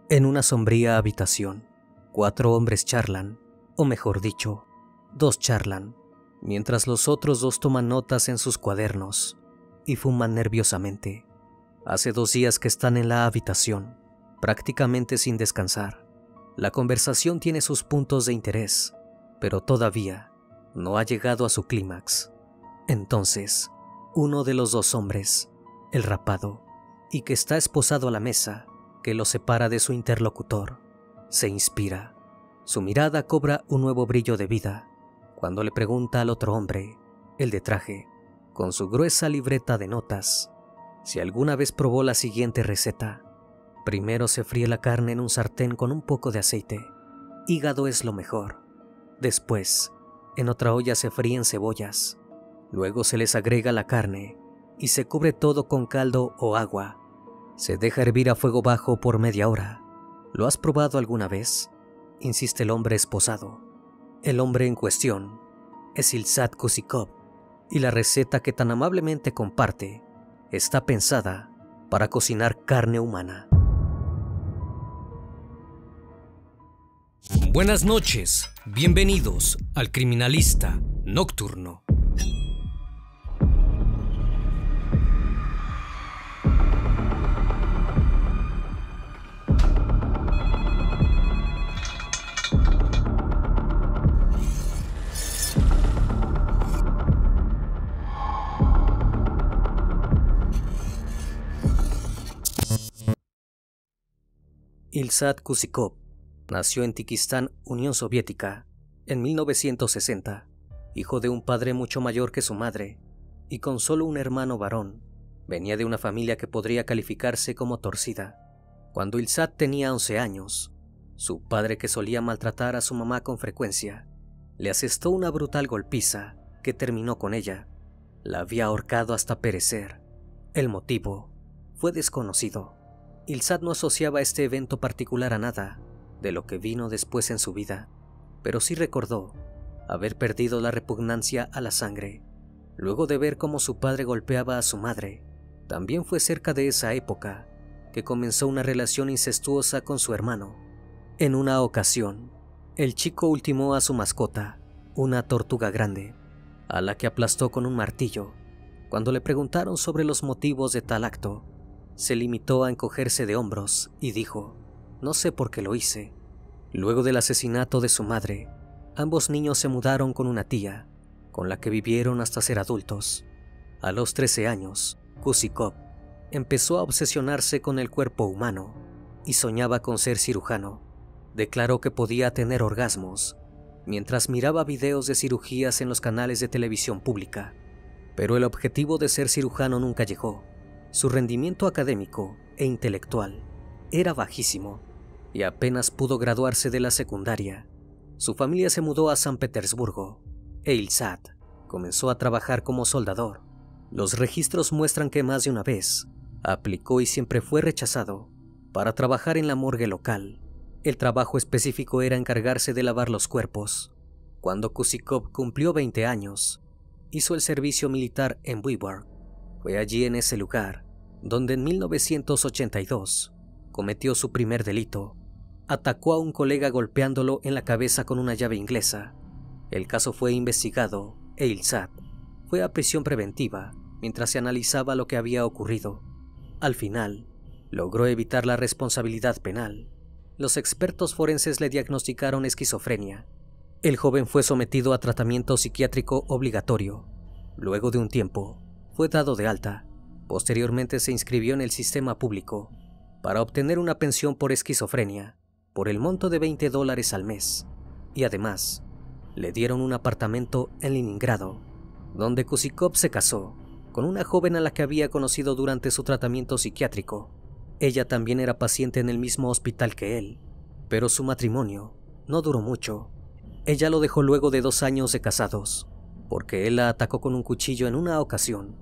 En una sombría habitación, 4 hombres charlan, o mejor dicho, 2 charlan, mientras los otros 2 toman notas en sus cuadernos y fuman nerviosamente. Hace 2 días que están en la habitación, prácticamente sin descansar. La conversación tiene sus puntos de interés, pero todavía no ha llegado a su clímax. Entonces, uno de los 2 hombres, el rapado, y que está esposado a la mesa, que lo separa de su interlocutor, se inspira. Su mirada cobra un nuevo brillo de vida cuando le pregunta al otro hombre, el de traje, con su gruesa libreta de notas, si alguna vez probó la siguiente receta. Primero se fríe la carne en un sartén con un poco de aceite. Hígado es lo mejor. Después, en otra olla se fríen cebollas. Luego se les agrega la carne y se cubre todo con caldo o agua. Se deja hervir a fuego bajo por media hora. ¿Lo has probado alguna vez?, insiste el hombre esposado. El hombre en cuestión es Ilsat Kusikov, y la receta que tan amablemente comparte está pensada para cocinar carne humana. Buenas noches, bienvenidos al Criminalista Nocturno. Ilsat Kusikov nació en Tikistán, Unión Soviética, en 1960, hijo de un padre mucho mayor que su madre, y con solo un hermano varón. Venía de una familia que podría calificarse como torcida. Cuando Ilsat tenía 11 años, su padre, que solía maltratar a su mamá con frecuencia, le asestó una brutal golpiza que terminó con ella. La había ahorcado hasta perecer. El motivo fue desconocido. Ilsat no asociaba este evento particular a nada de lo que vino después en su vida, pero sí recordó haber perdido la repugnancia a la sangre, luego de ver cómo su padre golpeaba a su madre. También fue cerca de esa época que comenzó una relación incestuosa con su hermano. En una ocasión, el chico ultimó a su mascota, una tortuga grande, a la que aplastó con un martillo. Cuando le preguntaron sobre los motivos de tal acto, se limitó a encogerse de hombros y dijo: «No sé por qué lo hice». Luego del asesinato de su madre, ambos niños se mudaron con una tía, con la que vivieron hasta ser adultos. A los 13 años, Kusikov empezó a obsesionarse con el cuerpo humano y soñaba con ser cirujano. Declaró que podía tener orgasmos mientras miraba videos de cirugías en los canales de televisión pública, pero el objetivo de ser cirujano nunca llegó. Su rendimiento académico e intelectual era bajísimo y apenas pudo graduarse de la secundaria. Su familia se mudó a San Petersburgo e Ilsat comenzó a trabajar como soldador. Los registros muestran que más de una vez aplicó y siempre fue rechazado para trabajar en la morgue local. El trabajo específico era encargarse de lavar los cuerpos. Cuando Kusikov cumplió 20 años, hizo el servicio militar en Vyborg. Fue allí, en ese lugar, donde en 1982 cometió su primer delito. Atacó a un colega golpeándolo en la cabeza con una llave inglesa. El caso fue investigado e Ilsat fue a prisión preventiva mientras se analizaba lo que había ocurrido. Al final, logró evitar la responsabilidad penal. Los expertos forenses le diagnosticaron esquizofrenia. El joven fue sometido a tratamiento psiquiátrico obligatorio. Luego de un tiempo, fue dado de alta. Posteriormente se inscribió en el sistema público para obtener una pensión por esquizofrenia por el monto de $20 al mes, y además le dieron un apartamento en Leningrado, donde Kusikov se casó con una joven a la que había conocido durante su tratamiento psiquiátrico. Ella también era paciente en el mismo hospital que él, pero su matrimonio no duró mucho. Ella lo dejó luego de 2 años de casados, porque él la atacó con un cuchillo en una ocasión.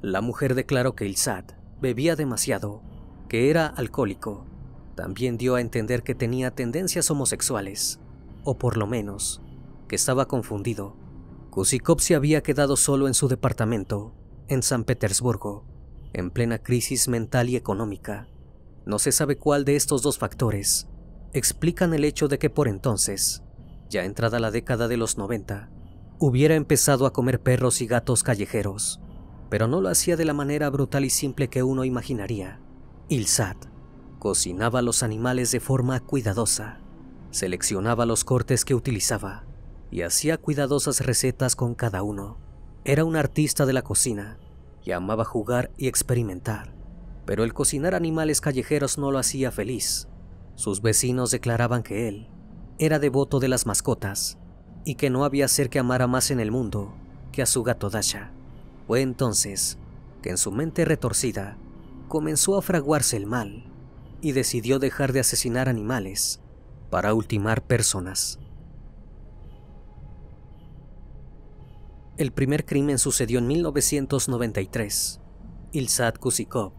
La mujer declaró que Ilsat bebía demasiado, que era alcohólico. También dio a entender que tenía tendencias homosexuales, o por lo menos, que estaba confundido. Kusikov se había quedado solo en su departamento, en San Petersburgo, en plena crisis mental y económica. No se sabe cuál de estos dos factores explican el hecho de que por entonces, ya entrada la década de los 90, hubiera empezado a comer perros y gatos callejeros, pero no lo hacía de la manera brutal y simple que uno imaginaría. Ilsat cocinaba a los animales de forma cuidadosa, seleccionaba los cortes que utilizaba y hacía cuidadosas recetas con cada uno. Era un artista de la cocina y amaba jugar y experimentar, pero el cocinar animales callejeros no lo hacía feliz. Sus vecinos declaraban que él era devoto de las mascotas y que no había ser que amara más en el mundo que a su gato Dasha. Fue entonces que en su mente retorcida comenzó a fraguarse el mal y decidió dejar de asesinar animales para ultimar personas. El primer crimen sucedió en 1993. Ilsat Kusikov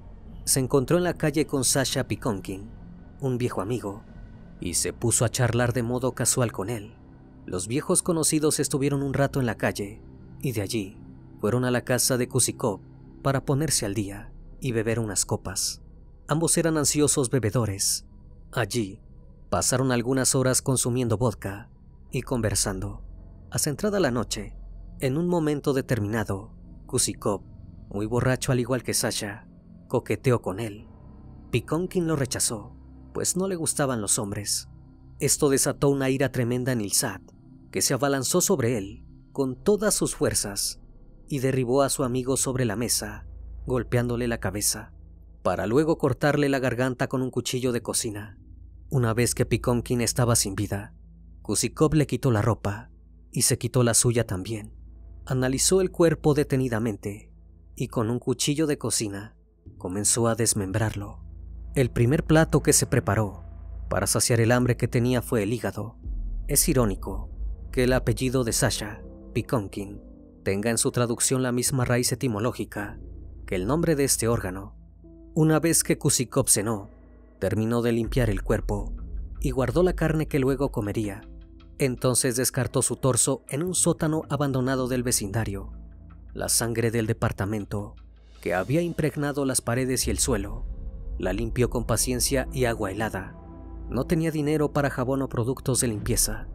se encontró en la calle con Sasha Pikonkin, un viejo amigo, y se puso a charlar de modo casual con él. Los viejos conocidos estuvieron un rato en la calle y de allí fueron a la casa de Kusikov para ponerse al día y beber unas copas. Ambos eran ansiosos bebedores. Allí pasaron algunas horas consumiendo vodka y conversando. Hasta entrada la noche, en un momento determinado, Kusikov, muy borracho al igual que Sasha, coqueteó con él. Pikonkin lo rechazó, pues no le gustaban los hombres. Esto desató una ira tremenda en Ilsat, que se abalanzó sobre él con todas sus fuerzas y derribó a su amigo sobre la mesa, golpeándole la cabeza, para luego cortarle la garganta con un cuchillo de cocina. Una vez que Pikonkin estaba sin vida, Kusikov le quitó la ropa y se quitó la suya también. Analizó el cuerpo detenidamente y con un cuchillo de cocina comenzó a desmembrarlo. El primer plato que se preparó para saciar el hambre que tenía fue el hígado. Es irónico que el apellido de Sasha, Pikonkin, tenga en su traducción la misma raíz etimológica que el nombre de este órgano. Una vez que Kusikov cenó, terminó de limpiar el cuerpo y guardó la carne que luego comería. Entonces descartó su torso en un sótano abandonado del vecindario. La sangre del departamento, que había impregnado las paredes y el suelo, la limpió con paciencia y agua helada. No tenía dinero para jabón o productos de limpieza.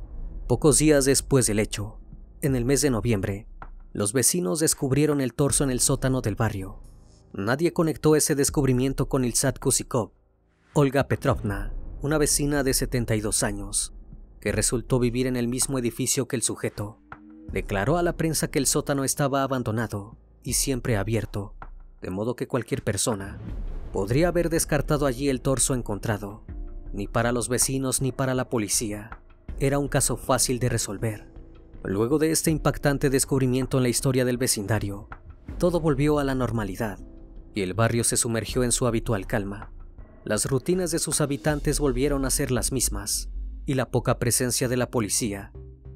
Pocos días después del hecho, en el mes de noviembre, los vecinos descubrieron el torso en el sótano del barrio. Nadie conectó ese descubrimiento con Ilsat Kusikov. Olga Petrovna, una vecina de 72 años, que resultó vivir en el mismo edificio que el sujeto, declaró a la prensa que el sótano estaba abandonado y siempre abierto, de modo que cualquier persona podría haber descartado allí el torso encontrado. Ni para los vecinos ni para la policía era un caso fácil de resolver. Luego de este impactante descubrimiento en la historia del vecindario, todo volvió a la normalidad y el barrio se sumergió en su habitual calma. Las rutinas de sus habitantes volvieron a ser las mismas, y la poca presencia de la policía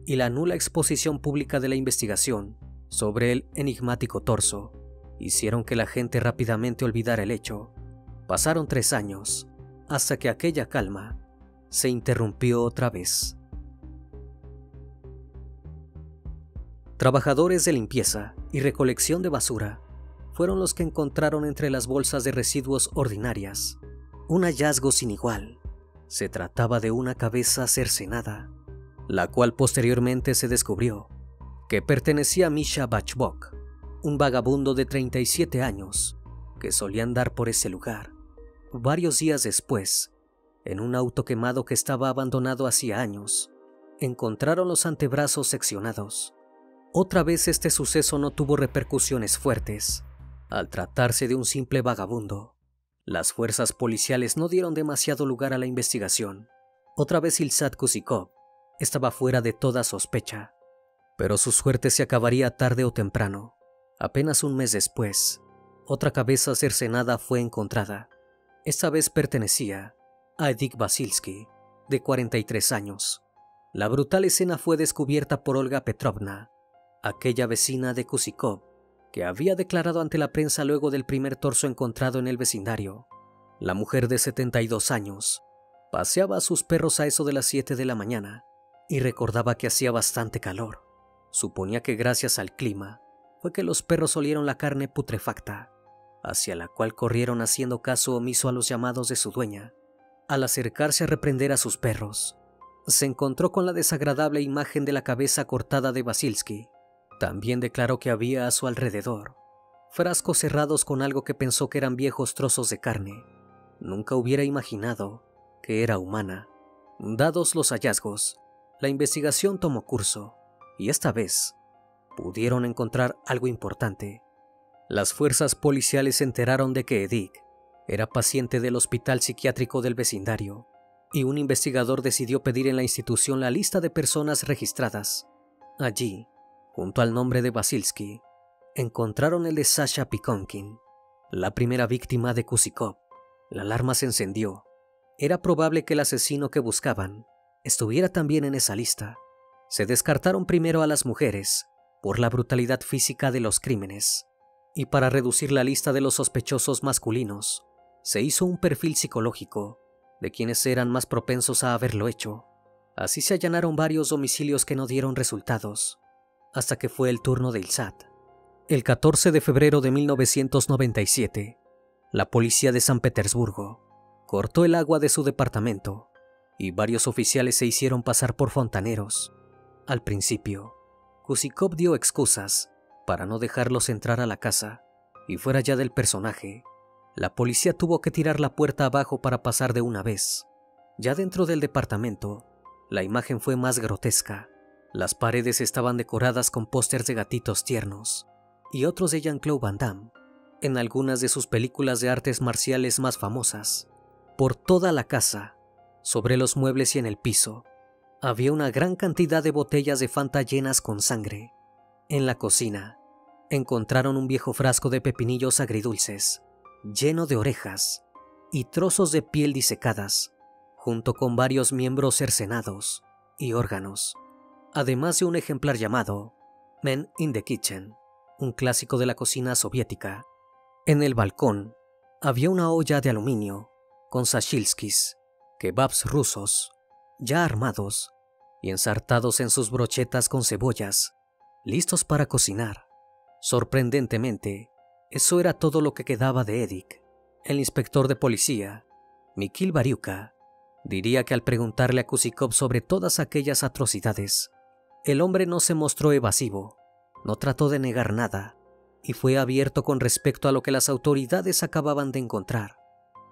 y la nula exposición pública de la investigación sobre el enigmático torso hicieron que la gente rápidamente olvidara el hecho. Pasaron 3 años hasta que aquella calma se interrumpió otra vez. Trabajadores de limpieza y recolección de basura fueron los que encontraron entre las bolsas de residuos ordinarias un hallazgo sin igual. Se trataba de una cabeza cercenada, la cual posteriormente se descubrió que pertenecía a Misha Bachbok, un vagabundo de 37 años que solía andar por ese lugar. Varios días después, en un auto quemado que estaba abandonado hacía años, encontraron los antebrazos seccionados. Otra vez este suceso no tuvo repercusiones fuertes. Al tratarse de un simple vagabundo, las fuerzas policiales no dieron demasiado lugar a la investigación. Otra vez Ilsat Kusikov estaba fuera de toda sospecha, pero su suerte se acabaría tarde o temprano. Apenas un mes después, otra cabeza cercenada fue encontrada. Esta vez pertenecía a Edith Vasilsky, de 43 años. La brutal escena fue descubierta por Olga Petrovna, aquella vecina de Kusikov, que había declarado ante la prensa luego del primer torso encontrado en el vecindario. La mujer de 72 años paseaba a sus perros a eso de las 7 de la mañana y recordaba que hacía bastante calor. Suponía que gracias al clima fue que los perros olieron la carne putrefacta. hacia la cual corrieron haciendo caso omiso a los llamados de su dueña. Al acercarse a reprender a sus perros, se encontró con la desagradable imagen de la cabeza cortada de Basilski. También declaró que había a su alrededor frascos cerrados con algo que pensó que eran viejos trozos de carne. Nunca hubiera imaginado que era humana. Dados los hallazgos, la investigación tomó curso, y esta vez pudieron encontrar algo importante. Las fuerzas policiales se enteraron de que Edith era paciente del hospital psiquiátrico del vecindario, y un investigador decidió pedir en la institución la lista de personas registradas. Allí, junto al nombre de Basilski, encontraron el de Sasha Pikonkin, la primera víctima de Kusikov. La alarma se encendió. Era probable que el asesino que buscaban estuviera también en esa lista. Se descartaron primero a las mujeres por la brutalidad física de los crímenes, y para reducir la lista de los sospechosos masculinos, se hizo un perfil psicológico de quienes eran más propensos a haberlo hecho. Así se allanaron varios domicilios que no dieron resultados, hasta que fue el turno de Ilsat. El 14 de febrero de 1997, la policía de San Petersburgo cortó el agua de su departamento y varios oficiales se hicieron pasar por fontaneros. Al principio, Kusikov dio excusas para no dejarlos entrar a la casa, y fuera ya del personaje, la policía tuvo que tirar la puerta abajo para pasar de una vez. Ya dentro del departamento, la imagen fue más grotesca. Las paredes estaban decoradas con pósters de gatitos tiernos y otros de Jean-Claude Van Damme, en algunas de sus películas de artes marciales más famosas. Por toda la casa, sobre los muebles y en el piso, había una gran cantidad de botellas de Fanta llenas con sangre. En la cocina, encontraron un viejo frasco de pepinillos agridulces, lleno de orejas y trozos de piel disecadas, junto con varios miembros cercenados y órganos, además de un ejemplar llamado Men in the Kitchen, un clásico de la cocina soviética. En el balcón había una olla de aluminio con sashilskis, kebabs rusos, ya armados y ensartados en sus brochetas con cebollas, listos para cocinar. Sorprendentemente, eso era todo lo que quedaba de Edith. El inspector de policía, Mikhail Bariuka, diría que al preguntarle a Kusikov sobre todas aquellas atrocidades, el hombre no se mostró evasivo, no trató de negar nada, y fue abierto con respecto a lo que las autoridades acababan de encontrar.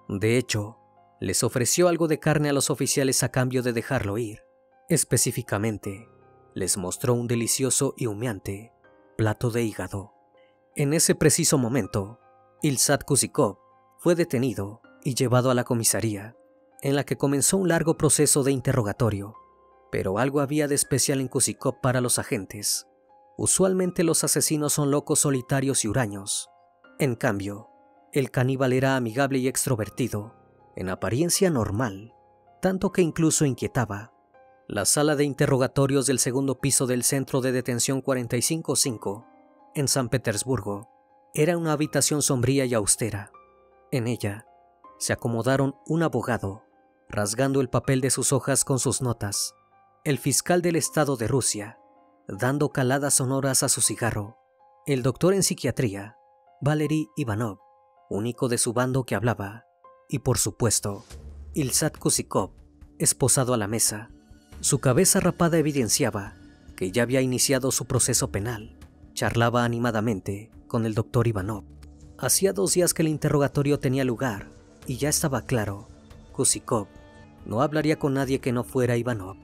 De hecho, les ofreció algo de carne a los oficiales a cambio de dejarlo ir. Específicamente, les mostró un delicioso y humeante plato de hígado. En ese preciso momento, Ilsat Kusikov fue detenido y llevado a la comisaría, en la que comenzó un largo proceso de interrogatorio. Pero algo había de especial en Kusikov para los agentes. Usualmente los asesinos son locos solitarios y huraños. En cambio, el caníbal era amigable y extrovertido, en apariencia normal, tanto que incluso inquietaba. La sala de interrogatorios del segundo piso del Centro de Detención 45-5, en San Petersburgo, era una habitación sombría y austera. En ella se acomodaron un abogado, rasgando el papel de sus hojas con sus notas, el fiscal del Estado de Rusia, dando caladas sonoras a su cigarro, el doctor en psiquiatría, Valery Ivanov, único de su bando que hablaba, y por supuesto, Ilsat Kusikov, esposado a la mesa. Su cabeza rapada evidenciaba que ya había iniciado su proceso penal. Charlaba animadamente con el doctor Ivanov. Hacía 2 días que el interrogatorio tenía lugar y ya estaba claro, Kusikov no hablaría con nadie que no fuera Ivanov.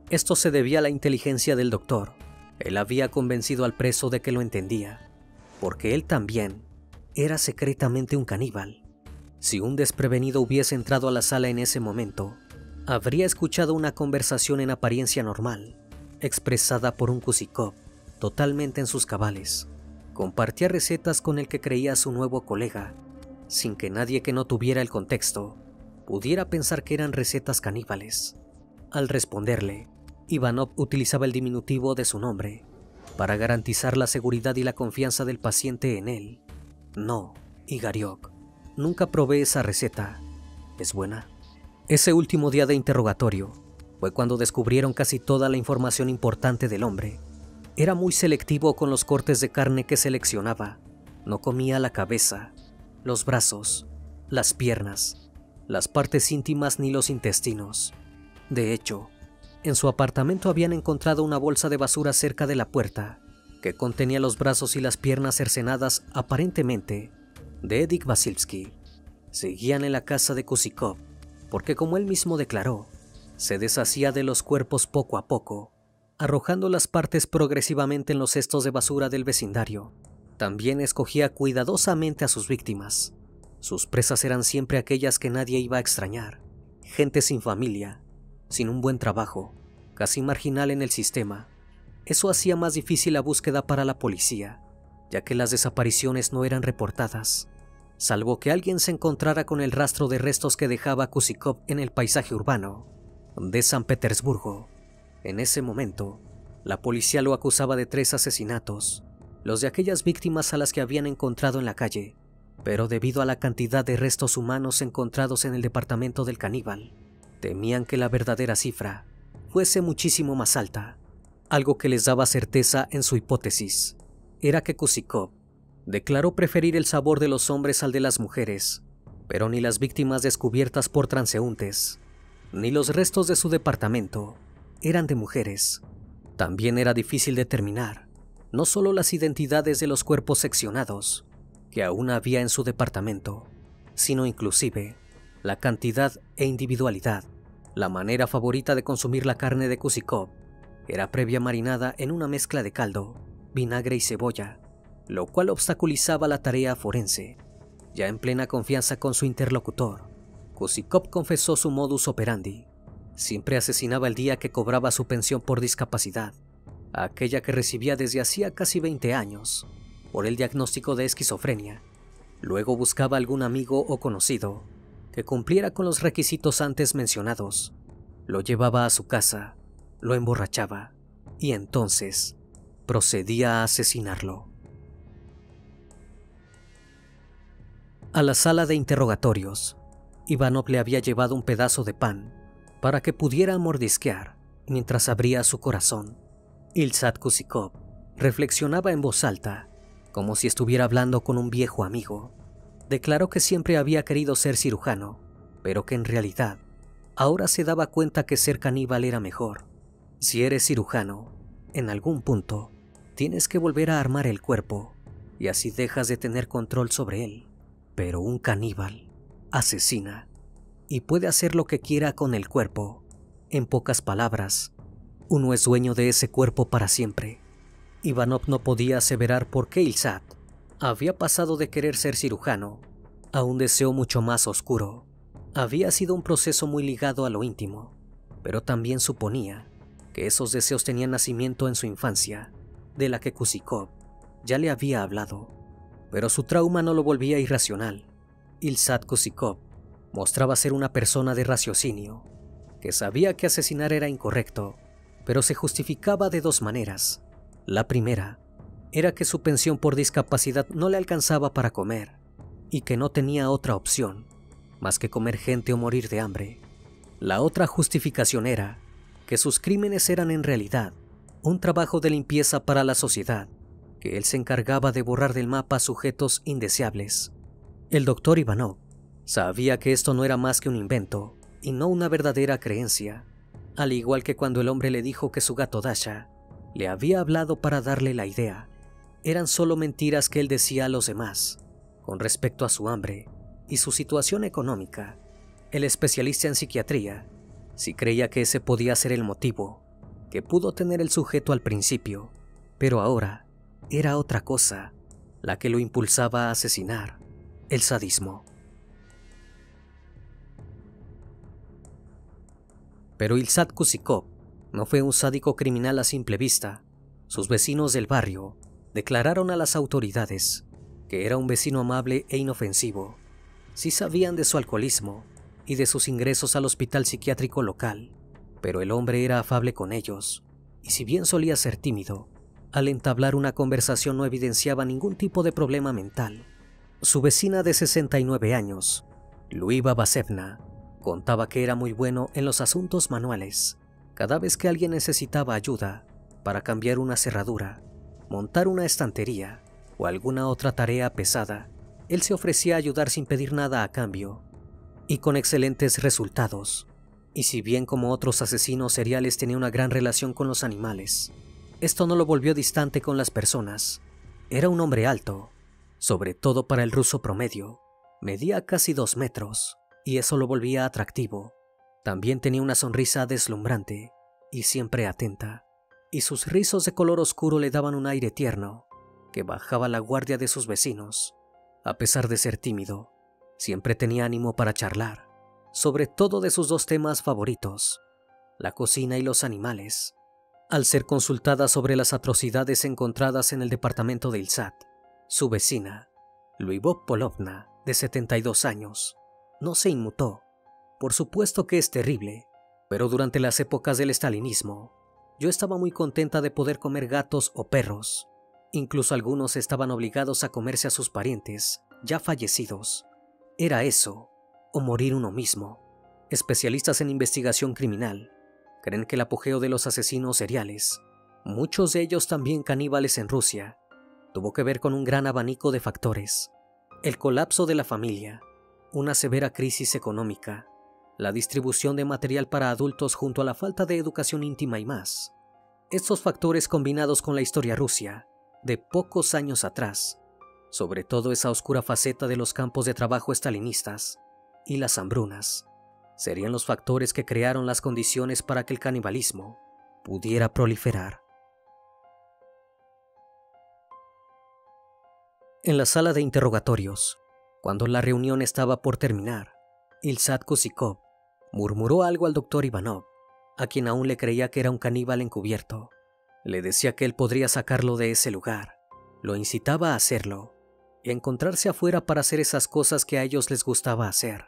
Esto se debía a la inteligencia del doctor. Él había convencido al preso de que lo entendía, porque él también era secretamente un caníbal. Si un desprevenido hubiese entrado a la sala en ese momento, habría escuchado una conversación en apariencia normal, expresada por un Kusikov totalmente en sus cabales. Compartía recetas con el que creía su nuevo colega, sin que nadie que no tuviera el contexto pudiera pensar que eran recetas caníbales. Al responderle, Ivanov utilizaba el diminutivo de su nombre para garantizar la seguridad y la confianza del paciente en él. No, Igoriok, nunca probé esa receta. ¿Es buena? Ese último día de interrogatorio fue cuando descubrieron casi toda la información importante del hombre. Era muy selectivo con los cortes de carne que seleccionaba. No comía la cabeza, los brazos, las piernas, las partes íntimas ni los intestinos. De hecho, en su apartamento habían encontrado una bolsa de basura cerca de la puerta que contenía los brazos y las piernas cercenadas aparentemente de Edith Vasilevsky. Seguían en la casa de Kusikov porque, como él mismo declaró, se deshacía de los cuerpos poco a poco, arrojando las partes progresivamente en los cestos de basura del vecindario. También escogía cuidadosamente a sus víctimas. Sus presas eran siempre aquellas que nadie iba a extrañar, gente sin familia, sin un buen trabajo, casi marginal en el sistema. Eso hacía más difícil la búsqueda para la policía, ya que las desapariciones no eran reportadas, salvo que alguien se encontrara con el rastro de restos que dejaba Kusikov en el paisaje urbano de San Petersburgo. En ese momento, la policía lo acusaba de 3 asesinatos, los de aquellas víctimas a las que habían encontrado en la calle, pero debido a la cantidad de restos humanos encontrados en el departamento del caníbal, temían que la verdadera cifra fuese muchísimo más alta. Algo que les daba certeza en su hipótesis era que Kusikov declaró preferir el sabor de los hombres al de las mujeres, pero ni las víctimas descubiertas por transeúntes, ni los restos de su departamento eran de mujeres. También era difícil determinar no solo las identidades de los cuerpos seccionados que aún había en su departamento, sino inclusive la cantidad e individualidad. La manera favorita de consumir la carne de Kusikov era previa marinada en una mezcla de caldo, vinagre y cebolla, lo cual obstaculizaba la tarea forense. Ya en plena confianza con su interlocutor, Kusikov confesó su modus operandi. Siempre asesinaba el día que cobraba su pensión por discapacidad, aquella que recibía desde hacía casi 20 años, por el diagnóstico de esquizofrenia. Luego buscaba algún amigo o conocido que cumpliera con los requisitos antes mencionados. Lo llevaba a su casa, lo emborrachaba y entonces procedía a asesinarlo. A la sala de interrogatorios, Ivanov le había llevado un pedazo de pan para que pudiera mordisquear mientras abría su corazón. Ilsat Kusikov reflexionaba en voz alta, como si estuviera hablando con un viejo amigo. Declaró que siempre había querido ser cirujano, pero que en realidad ahora se daba cuenta que ser caníbal era mejor. Si eres cirujano, en algún punto tienes que volver a armar el cuerpo y así dejas de tener control sobre él. Pero un caníbal asesina y puede hacer lo que quiera con el cuerpo. En pocas palabras, uno es dueño de ese cuerpo para siempre. Ivanov no podía aseverar por qué Ilsat había pasado de querer ser cirujano a un deseo mucho más oscuro. Había sido un proceso muy ligado a lo íntimo, pero también suponía que esos deseos tenían nacimiento en su infancia, de la que Kusikov ya le había hablado. Pero su trauma no lo volvía irracional. Ilsat Kusikov mostraba ser una persona de raciocinio, que sabía que asesinar era incorrecto, pero se justificaba de 2 maneras. La primera era que su pensión por discapacidad no le alcanzaba para comer y que no tenía otra opción más que comer gente o morir de hambre. La otra justificación era que sus crímenes eran en realidad un trabajo de limpieza para la sociedad, que él se encargaba de borrar del mapa sujetos indeseables. El doctor Ivanov sabía que esto no era más que un invento y no una verdadera creencia, al igual que cuando el hombre le dijo que su gato Dasha le había hablado para darle la idea. Eran solo mentiras que él decía a los demás con respecto a su hambre y su situación económica. El especialista en psiquiatría sí creía que ese podía ser el motivo que pudo tener el sujeto al principio, pero ahora era otra cosa la que lo impulsaba a asesinar: el sadismo. Pero Ilsat Kusikov no fue un sádico criminal a simple vista. Sus vecinos del barrio declararon a las autoridades que era un vecino amable e inofensivo. Sí sabían de su alcoholismo y de sus ingresos al hospital psiquiátrico local, pero el hombre era afable con ellos, y si bien solía ser tímido, al entablar una conversación no evidenciaba ningún tipo de problema mental. Su vecina de 69 años, Luiva Vasevna, contaba que era muy bueno en los asuntos manuales. Cada vez que alguien necesitaba ayuda, para cambiar una cerradura, montar una estantería o alguna otra tarea pesada, él se ofrecía a ayudar sin pedir nada a cambio, y con excelentes resultados. Y si bien como otros asesinos seriales tenía una gran relación con los animales, esto no lo volvió distante con las personas. Era un hombre alto, sobre todo para el ruso promedio. Medía casi 2 metros, y eso lo volvía atractivo. También tenía una sonrisa deslumbrante y siempre atenta, y sus rizos de color oscuro le daban un aire tierno que bajaba la guardia de sus vecinos. A pesar de ser tímido, siempre tenía ánimo para charlar, sobre todo de sus 2 temas favoritos, la cocina y los animales. Al ser consultada sobre las atrocidades encontradas en el departamento de Ilsat, su vecina, Lyubov Polovna, de 72 años, no se inmutó. Por supuesto que es terrible, pero durante las épocas del estalinismo, yo estaba muy contenta de poder comer gatos o perros. Incluso algunos estaban obligados a comerse a sus parientes, ya fallecidos. Era eso, o morir uno mismo. Especialistas en investigación criminal creen que el apogeo de los asesinos seriales, muchos de ellos también caníbales en Rusia, tuvo que ver con un gran abanico de factores: el colapso de la familia, una severa crisis económica, la distribución de material para adultos junto a la falta de educación íntima y más. Estos factores, combinados con la historia rusa de pocos años atrás, sobre todo esa oscura faceta de los campos de trabajo estalinistas y las hambrunas, serían los factores que crearon las condiciones para que el canibalismo pudiera proliferar. En la sala de interrogatorios, cuando la reunión estaba por terminar, Ilsat Kusikov murmuró algo al doctor Ivanov, a quien aún le creía que era un caníbal encubierto. Le decía que él podría sacarlo de ese lugar, lo incitaba a hacerlo y a encontrarse afuera para hacer esas cosas que a ellos les gustaba hacer.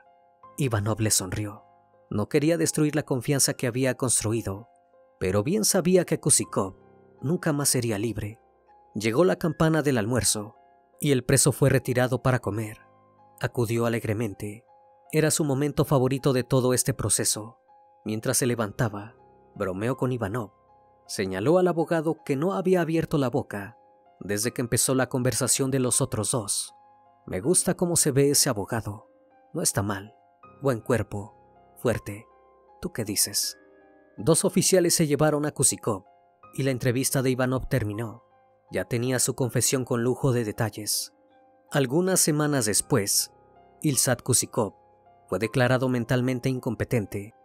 Ivanov le sonrió. No quería destruir la confianza que había construido, pero bien sabía que Kusikov nunca más sería libre. Llegó la campana del almuerzo y el preso fue retirado para comer. Acudió alegremente. Era su momento favorito de todo este proceso. Mientras se levantaba, bromeó con Ivanov. Señaló al abogado que no había abierto la boca desde que empezó la conversación de los otros 2. Me gusta cómo se ve ese abogado. No está mal. Buen cuerpo. Fuerte. ¿Tú qué dices? 2 oficiales se llevaron a Kusikov y la entrevista de Ivanov terminó. Ya tenía su confesión con lujo de detalles. Algunas semanas después, Ilsat Kusikov fue declarado mentalmente incompetente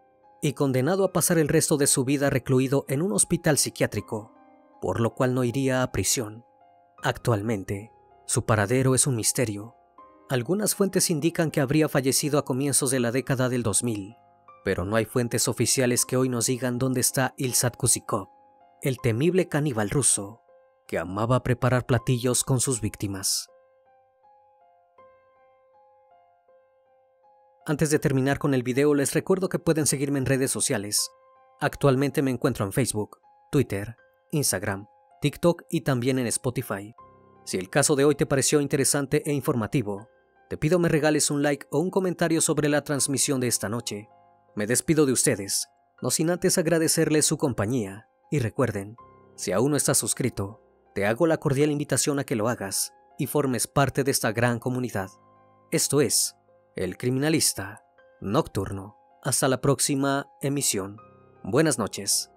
y condenado a pasar el resto de su vida recluido en un hospital psiquiátrico, por lo cual no iría a prisión. Actualmente, su paradero es un misterio. Algunas fuentes indican que habría fallecido a comienzos de la década del 2000, pero no hay fuentes oficiales que hoy nos digan dónde está Ilsat Kusikov, el temible caníbal ruso que amaba preparar platillos con sus víctimas. Antes de terminar con el video, les recuerdo que pueden seguirme en redes sociales. Actualmente me encuentro en Facebook, Twitter, Instagram, TikTok y también en Spotify. Si el caso de hoy te pareció interesante e informativo, te pido me regales un like o un comentario sobre la transmisión de esta noche. Me despido de ustedes, no sin antes agradecerles su compañía, y recuerden, si aún no estás suscrito, te hago la cordial invitación a que lo hagas y formes parte de esta gran comunidad. Esto es El Criminalista Nocturno. Hasta la próxima emisión. Buenas noches.